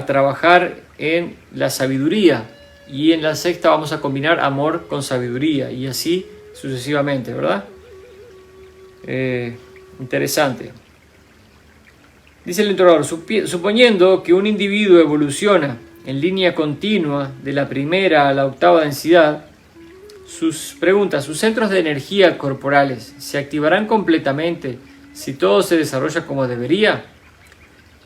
trabajar en la sabiduría, y en la sexta vamos a combinar amor con sabiduría, y así sucesivamente, ¿verdad? Interesante. Dice el introductor, suponiendo que un individuo evoluciona en línea continua de la primera a la octava densidad, sus centros de energía corporales se activarán completamente si todo se desarrolla como debería.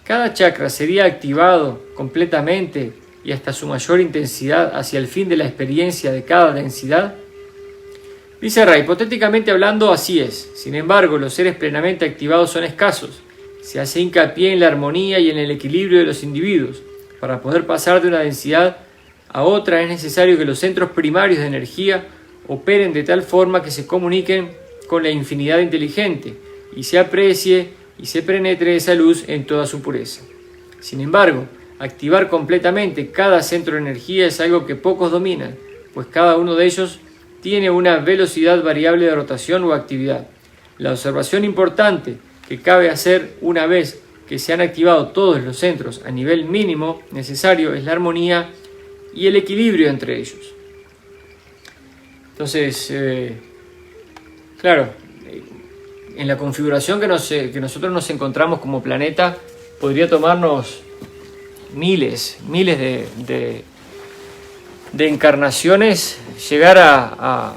Cada chakra sería activado completamente y hasta su mayor intensidad hacia el fin de la experiencia de cada densidad. Dice Ra, hipotéticamente hablando, así es. Sin embargo, los seres plenamente activados son escasos. Se hace hincapié en la armonía y en el equilibrio de los individuos. Para poder pasar de una densidad a otra es necesario que los centros primarios de energía operen de tal forma que se comuniquen con la infinidad inteligente y se aprecie y se penetre esa luz en toda su pureza. Sin embargo, activar completamente cada centro de energía es algo que pocos dominan, pues cada uno de ellos tiene una velocidad variable de rotación o actividad. La observación importante que cabe hacer una vez que se han activado todos los centros a nivel mínimo necesario es la armonía y el equilibrio entre ellos. Entonces, claro, en la configuración que nosotros nos encontramos como planeta, podría tomarnos miles de encarnaciones llegar a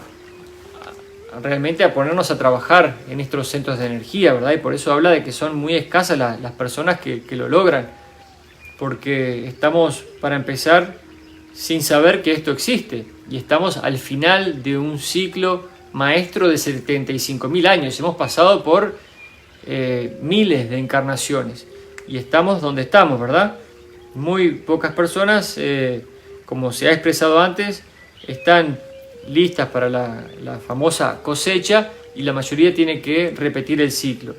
realmente a ponernos a trabajar en estos centros de energía, ¿verdad? Y por eso habla de que son muy escasas las personas que lo logran, porque estamos, para empezar, sin saber que esto existe, y estamos al final de un ciclo maestro de 75.000 años. Hemos pasado por miles de encarnaciones y estamos donde estamos, ¿verdad? Muy pocas personas, como se ha expresado antes, están listas para la famosa cosecha, y la mayoría tiene que repetir el ciclo.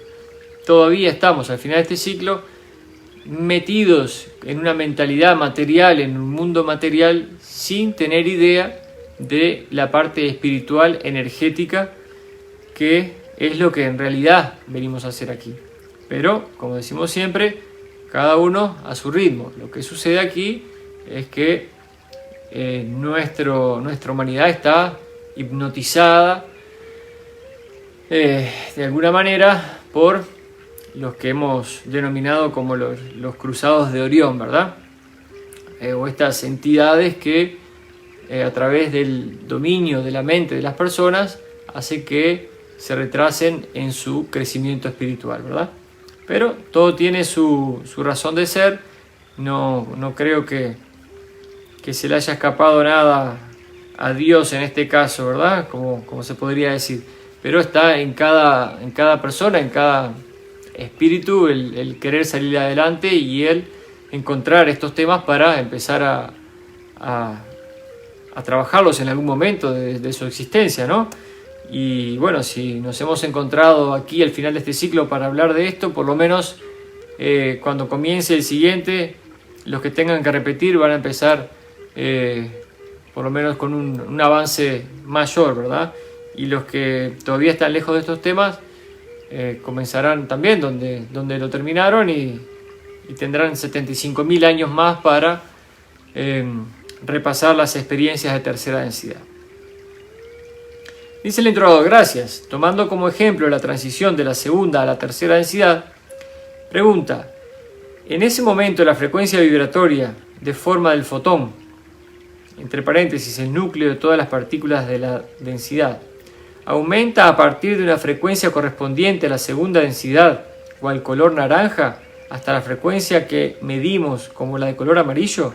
Todavía estamos al final de este ciclo metidos en una mentalidad material, en un mundo material, sin tener idea de la parte espiritual, energética, que es lo que en realidad venimos a hacer aquí. Pero, como decimos siempre, cada uno a su ritmo. Lo que sucede aquí es que nuestra humanidad está hipnotizada de alguna manera por los que hemos denominado como los cruzados de Orión, ¿verdad? O estas entidades que a través del dominio de la mente de las personas hace que se retrasen en su crecimiento espiritual, ¿verdad? Pero todo tiene su razón de ser. No creo que se le haya escapado nada a Dios en este caso, ¿verdad? Como se podría decir. Pero está en cada persona, en cada espíritu, el querer salir adelante y el encontrar estos temas para empezar a trabajarlos en algún momento de su existencia, ¿no? Y bueno, si nos hemos encontrado aquí al final de este ciclo para hablar de esto, por lo menos cuando comience el siguiente, los que tengan que repetir van a empezar por lo menos con un avance mayor, ¿verdad? Y los que todavía están lejos de estos temas comenzarán también donde lo terminaron y tendrán 75.000 años más para repasar las experiencias de tercera densidad. Dice el introductor, gracias. Tomando como ejemplo la transición de la segunda a la tercera densidad, pregunta, en ese momento la frecuencia vibratoria de forma del fotón, entre paréntesis el núcleo de todas las partículas de la densidad, aumenta a partir de una frecuencia correspondiente a la segunda densidad o al color naranja hasta la frecuencia que medimos como la de color amarillo.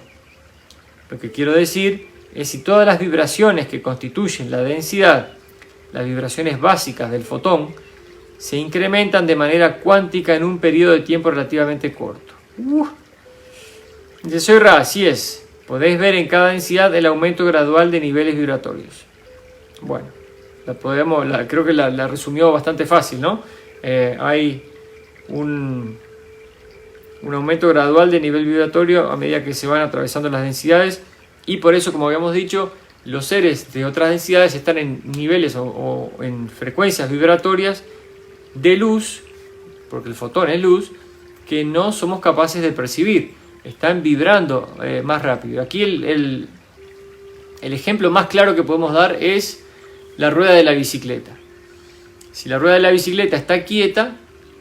Lo que quiero decir es si todas las vibraciones que constituyen la densidad, las vibraciones básicas del fotón, se incrementan de manera cuántica en un periodo de tiempo relativamente corto. Dice, soy Ra, así es. Podéis ver en cada densidad el aumento gradual de niveles vibratorios. Bueno, creo que la resumió bastante fácil, ¿no? Hay un aumento gradual de nivel vibratorio a medida que se van atravesando las densidades, y por eso, como habíamos dicho, los seres de otras densidades están en niveles o en frecuencias vibratorias de luz, porque el fotón es luz, que no somos capaces de percibir. Están vibrando más rápido. Aquí el ejemplo más claro que podemos dar es la rueda de la bicicleta. Si la rueda de la bicicleta está quieta,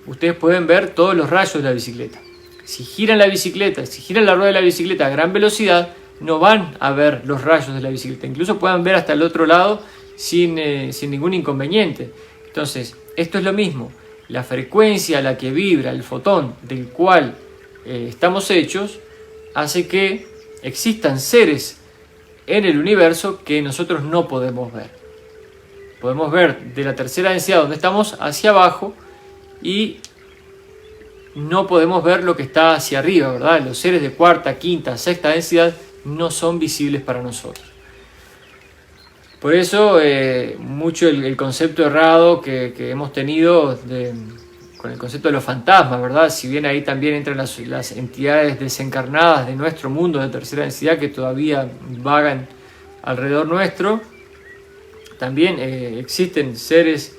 ustedes pueden ver todos los rayos de la bicicleta. Si giran la bicicleta, si giran la rueda de la bicicleta a gran velocidad, no van a ver los rayos de la bicicleta. Incluso puedan ver hasta el otro lado sin ningún inconveniente. Entonces, esto es lo mismo. La frecuencia a la que vibra el fotón del cual estamos hechos hace que existan seres en el universo que nosotros no podemos ver. Podemos ver de la tercera densidad donde estamos hacia abajo y no podemos ver lo que está hacia arriba, ¿verdad? Los seres de cuarta, quinta, sexta densidad no son visibles para nosotros. Por eso mucho el concepto errado que hemos tenido con el concepto de los fantasmas, ¿verdad? Si bien ahí también entran las entidades desencarnadas de nuestro mundo de tercera densidad que todavía vagan alrededor nuestro, también existen seres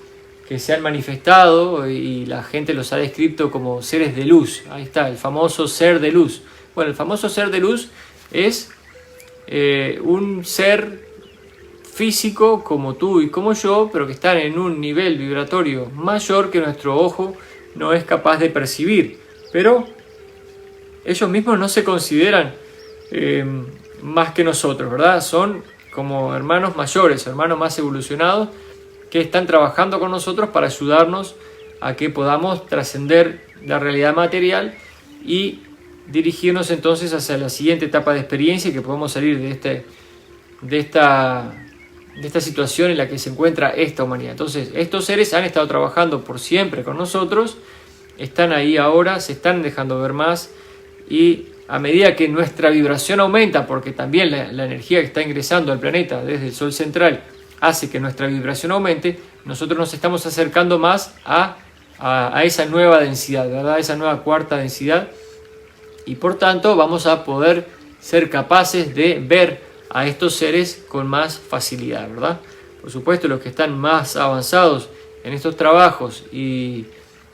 que se han manifestado y la gente los ha descrito como seres de luz. Ahí está, el famoso ser de luz. Bueno, el famoso ser de luz es un ser físico como tú y como yo, pero que están en un nivel vibratorio mayor que nuestro ojo no es capaz de percibir. Pero ellos mismos no se consideran más que nosotros, ¿verdad? Son como hermanos mayores, hermanos más evolucionados, que están trabajando con nosotros para ayudarnos a que podamos trascender la realidad material y dirigirnos entonces hacia la siguiente etapa de experiencia y que podamos salir de esta situación en la que se encuentra esta humanidad. Entonces, estos seres han estado trabajando por siempre con nosotros, están ahí ahora, se están dejando ver más y a medida que nuestra vibración aumenta, porque también la energía que está ingresando al planeta desde el Sol central hace que nuestra vibración aumente, nosotros nos estamos acercando más a esa nueva densidad, ¿verdad? A esa nueva cuarta densidad y por tanto vamos a poder ser capaces de ver a estos seres con más facilidad, ¿verdad? Por supuesto, los que están más avanzados en estos trabajos y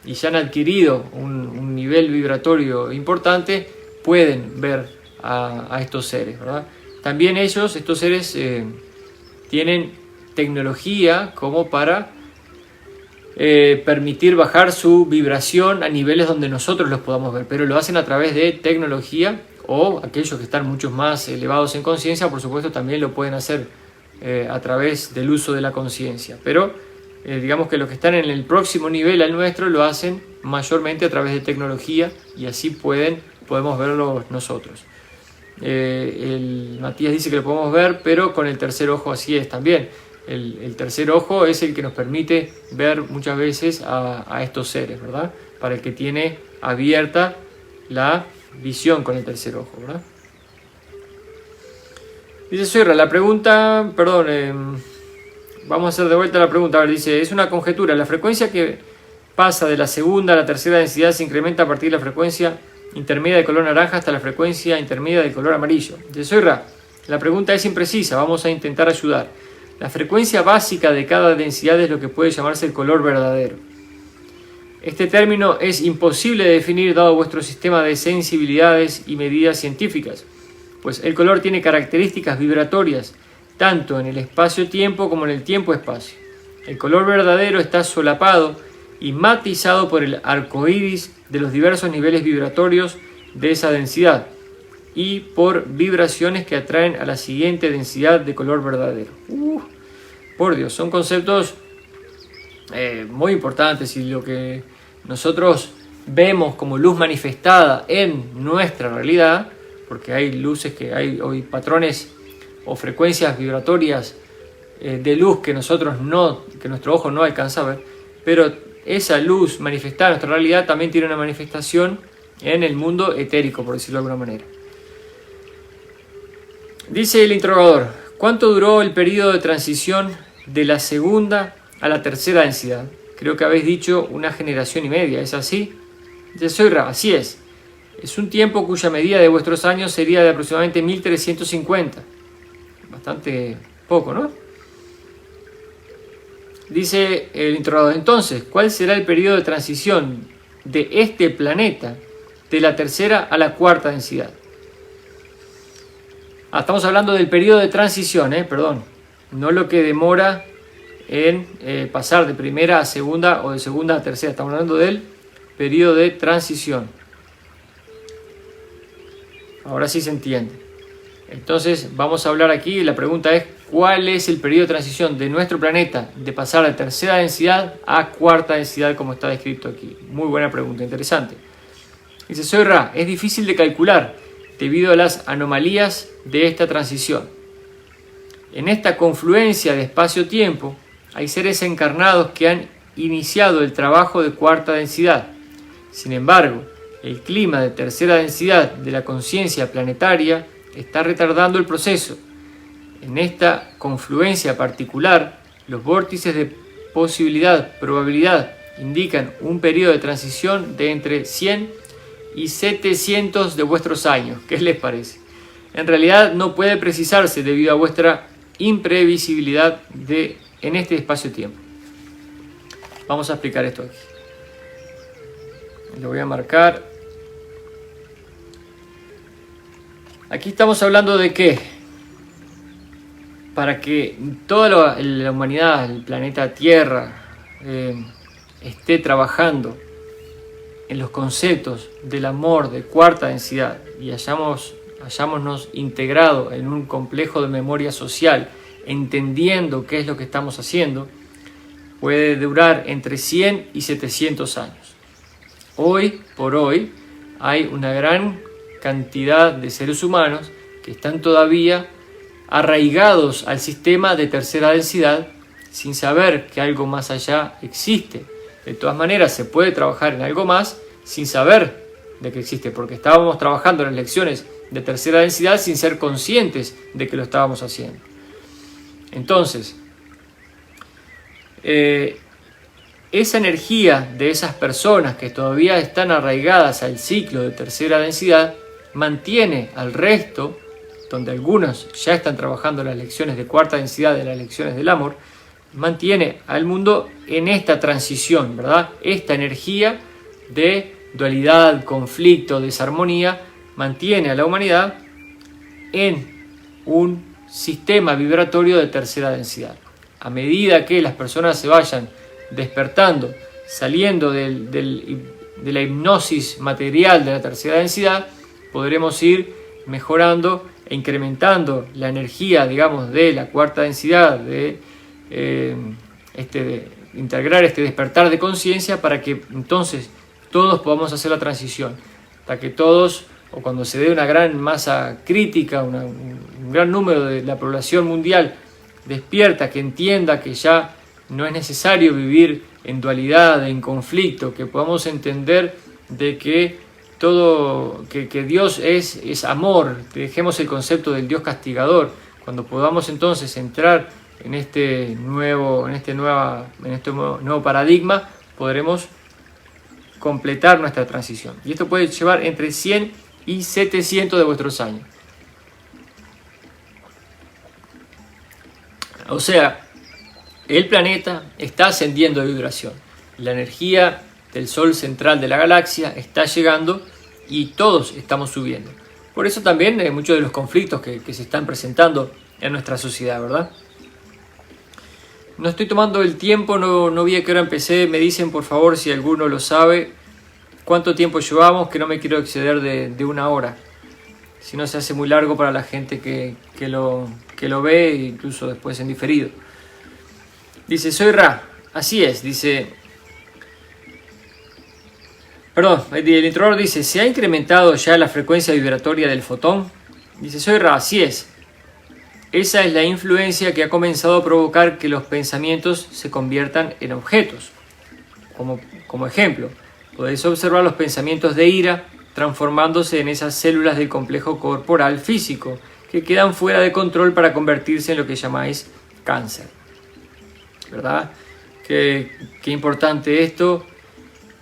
ya han adquirido un nivel vibratorio importante, pueden ver a estos seres, ¿verdad? También estos seres, tienen tecnología como para permitir bajar su vibración a niveles donde nosotros los podamos ver, pero lo hacen a través de tecnología, o aquellos que están mucho más elevados en conciencia, por supuesto, también lo pueden hacer a través del uso de la conciencia, pero digamos que los que están en el próximo nivel al nuestro lo hacen mayormente a través de tecnología y así podemos verlo nosotros. Matías dice que lo podemos ver, pero con el tercer ojo así es también. El tercer ojo es el que nos permite ver muchas veces a estos seres, ¿verdad? Para el que tiene abierta la visión con el tercer ojo, ¿verdad? Dice Sierra, la pregunta, perdón, vamos a hacer de vuelta la pregunta. A ver, dice, es una conjetura, la frecuencia que pasa de la segunda a la tercera densidad se incrementa a partir de la frecuencia intermedia de color naranja hasta la frecuencia intermedia de color amarillo. Dice Sierra, la pregunta es imprecisa, vamos a intentar ayudar. La frecuencia básica de cada densidad es lo que puede llamarse el color verdadero. Este término es imposible de definir dado vuestro sistema de sensibilidades y medidas científicas, pues el color tiene características vibratorias, tanto en el espacio-tiempo como en el tiempo-espacio. El color verdadero está solapado y matizado por el arco iris de los diversos niveles vibratorios de esa densidad y por vibraciones que atraen a la siguiente densidad de color verdadero. Por Dios, son conceptos muy importantes y lo que nosotros vemos como luz manifestada en nuestra realidad, porque hay luces que hay hoy patrones o frecuencias vibratorias de luz que nuestro ojo no alcanza a ver, pero esa luz manifestada en nuestra realidad también tiene una manifestación en el mundo etérico, por decirlo de alguna manera. Dice el interrogador, ¿cuánto duró el periodo de transición de la segunda a la tercera densidad? Creo que habéis dicho 1,5 generaciones, ¿es así? Dice Soyra, así es. Es un tiempo cuya medida de vuestros años sería de aproximadamente 1350. Bastante poco, ¿no? Dice el interrogador, entonces, ¿cuál será el periodo de transición de este planeta de la tercera a la cuarta densidad. Estamos hablando del periodo de transición, perdón, no lo que demora en pasar de primera a segunda o de segunda a tercera. Estamos hablando del periodo de transición. Ahora sí se entiende. Entonces vamos a hablar aquí, la pregunta es: ¿cuál es el periodo de transición de nuestro planeta de pasar de tercera densidad a cuarta densidad, como está descrito aquí? Muy buena pregunta, interesante. Dice: soy Ra, es difícil de calcular debido a las anomalías de esta transición. En esta confluencia de espacio-tiempo hay seres encarnados que han iniciado el trabajo de cuarta densidad. Sin embargo, el clima de tercera densidad de la conciencia planetaria está retardando el proceso. En esta confluencia particular, los vórtices de posibilidad-probabilidad indican un periodo de transición de entre 100 y 700 de vuestros años. ¿Qué les parece? En realidad no puede precisarse debido a vuestra imprevisibilidad en este espacio-tiempo. Vamos a explicar esto aquí. Lo voy a marcar. Aquí estamos hablando de que para que toda la humanidad, el planeta Tierra, esté trabajando en los conceptos del amor de cuarta densidad y hayámonos integrado en un complejo de memoria social, entendiendo qué es lo que estamos haciendo, puede durar entre 100 y 700 años. Hoy por hoy hay una gran cantidad de seres humanos que están todavía arraigados al sistema de tercera densidad sin saber que algo más allá existe. De todas maneras, se puede trabajar en algo más sin saber de que existe, porque estábamos trabajando en las lecciones de tercera densidad sin ser conscientes de que lo estábamos haciendo. Entonces, esa energía de esas personas que todavía están arraigadas al ciclo de tercera densidad mantiene al resto, donde algunos ya están trabajando las lecciones de cuarta densidad, de las lecciones del amor, mantiene al mundo en esta transición, ¿verdad? Esta energía de dualidad, conflicto, desarmonía, mantiene a la humanidad en un sistema vibratorio de tercera densidad. A medida que las personas se vayan despertando, saliendo de la hipnosis material de la tercera densidad, podremos ir mejorando e incrementando la energía, digamos, de la cuarta densidad, de integrar este despertar de conciencia para que entonces todos podamos hacer la transición, hasta que todos, o cuando se dé una gran masa crítica, un gran número de la población mundial despierta, que entienda que ya no es necesario vivir en dualidad, en conflicto, que podamos entender de que que Dios es amor, que dejemos el concepto del Dios castigador. Cuando podamos entonces entrar en este nuevo paradigma, podremos completar nuestra transición. Y esto puede llevar entre 100 y 700 de vuestros años. O sea, el planeta está ascendiendo de vibración. La energía del Sol central de la galaxia está llegando y todos estamos subiendo. Por eso también muchos de los conflictos que se están presentando en nuestra sociedad, ¿verdad? No estoy tomando el tiempo, no vi a qué hora empecé. Me dicen, por favor, si alguno lo sabe, cuánto tiempo llevamos, que no me quiero exceder de 1 hora. Si no, se hace muy largo para la gente que lo ve, incluso después en diferido. Dice, soy Ra. Así es, dice... Perdón, el introductor dice, ¿se ha incrementado ya la frecuencia vibratoria del fotón? Dice, soy Ra. Así es. Esa es la influencia que ha comenzado a provocar que los pensamientos se conviertan en objetos. Como ejemplo, podéis observar los pensamientos de ira transformándose en esas células del complejo corporal físico que quedan fuera de control para convertirse en lo que llamáis cáncer. ¿Verdad? Qué importante esto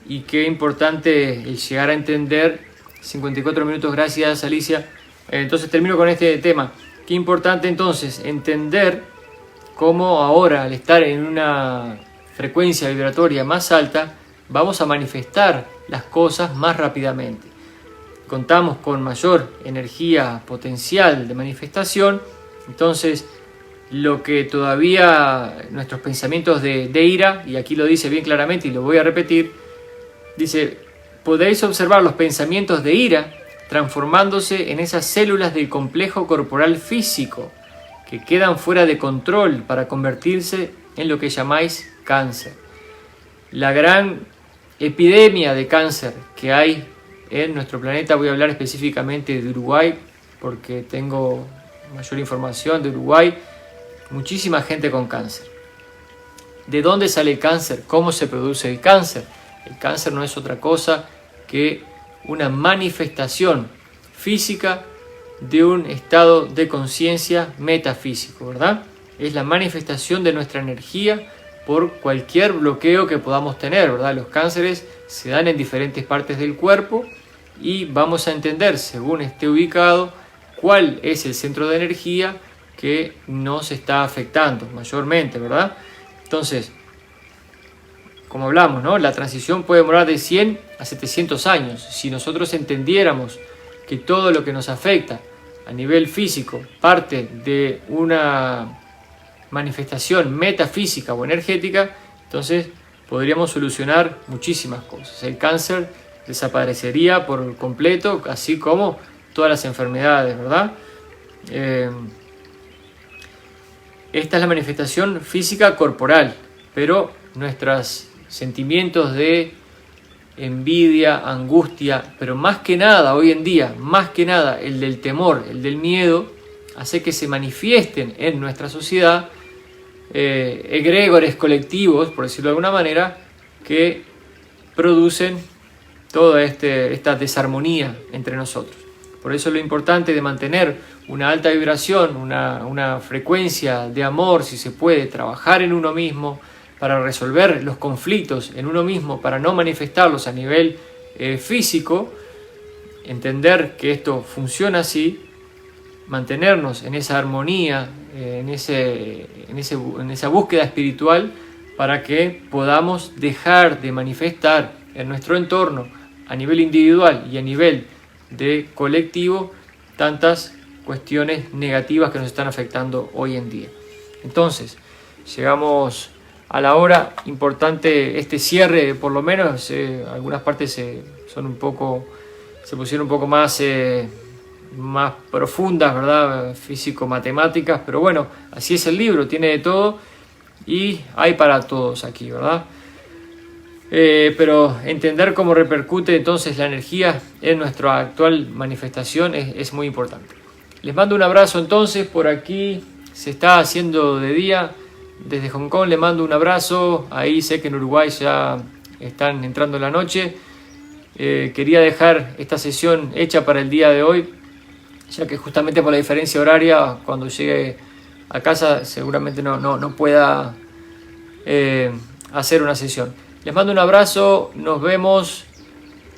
y qué importante el llegar a entender. 54 minutos, gracias Alicia. Entonces termino con este tema. Qué importante entonces entender cómo ahora, al estar en una frecuencia vibratoria más alta, vamos a manifestar las cosas más rápidamente. contamos con mayor energía potencial de manifestación. Entonces, lo que todavía nuestros pensamientos de ira, y aquí lo dice bien claramente y lo voy a repetir, dice: podéis observar los pensamientos de ira transformándose en esas células del complejo corporal físico que quedan fuera de control para convertirse en lo que llamáis cáncer. La gran epidemia de cáncer que hay en nuestro planeta, voy a hablar específicamente de Uruguay porque tengo mayor información de Uruguay, muchísima gente con cáncer. ¿De dónde sale el cáncer? ¿Cómo se produce el cáncer? El cáncer no es otra cosa que una manifestación física de un estado de conciencia metafísico, ¿verdad? Es la manifestación de nuestra energía por cualquier bloqueo que podamos tener, ¿verdad? Los cánceres se dan en diferentes partes del cuerpo y vamos a entender, según esté ubicado, cuál es el centro de energía que nos está afectando mayormente, ¿verdad? Entonces, como hablamos, ¿no? La transición puede demorar de 100 a 700 años. Si nosotros entendiéramos que todo lo que nos afecta a nivel físico parte de una manifestación metafísica o energética, entonces podríamos solucionar muchísimas cosas. El cáncer desaparecería por completo, así como todas las enfermedades, ¿verdad? Esta es la manifestación física corporal, pero nuestros sentimientos de envidia, angustia, pero más que nada hoy en día, más que nada el del temor, el del miedo, hace que se manifiesten en nuestra sociedad egregores colectivos, por decirlo de alguna manera, que producen toda esta desarmonía entre nosotros. Por eso lo importante de mantener una alta vibración, una frecuencia de amor, si se puede, trabajar en uno mismo para resolver los conflictos en uno mismo, para no manifestarlos a nivel físico, entender que esto funciona así, mantenernos en esa armonía, en esa búsqueda espiritual, para que podamos dejar de manifestar en nuestro entorno, a nivel individual y a nivel de colectivo, tantas cuestiones negativas que nos están afectando hoy en día. Entonces, llegamos a la hora importante, este cierre, por lo menos, algunas partes se pusieron un poco más profundas, ¿verdad? Físico-matemáticas, pero bueno, así es el libro, tiene de todo y hay para todos aquí, ¿verdad? Pero entender cómo repercute entonces la energía en nuestra actual manifestación es muy importante. Les mando un abrazo entonces, por aquí se está haciendo de día, desde Hong Kong le mando un abrazo, ahí sé que en Uruguay ya están entrando la noche. Quería dejar esta sesión hecha para el día de hoy, ya que justamente por la diferencia horaria, cuando llegue a casa seguramente no pueda hacer una sesión. Les mando un abrazo, nos vemos,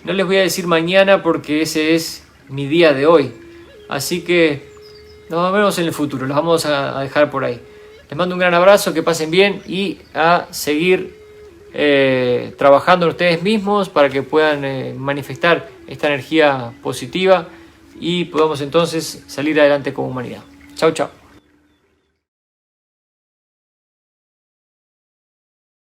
no les voy a decir mañana porque ese es mi día de hoy, así que nos vemos en el futuro, los vamos a dejar por ahí. Les mando un gran abrazo, que pasen bien y a seguir trabajando en ustedes mismos para que puedan manifestar esta energía positiva y podamos entonces salir adelante como humanidad. Chao, chao.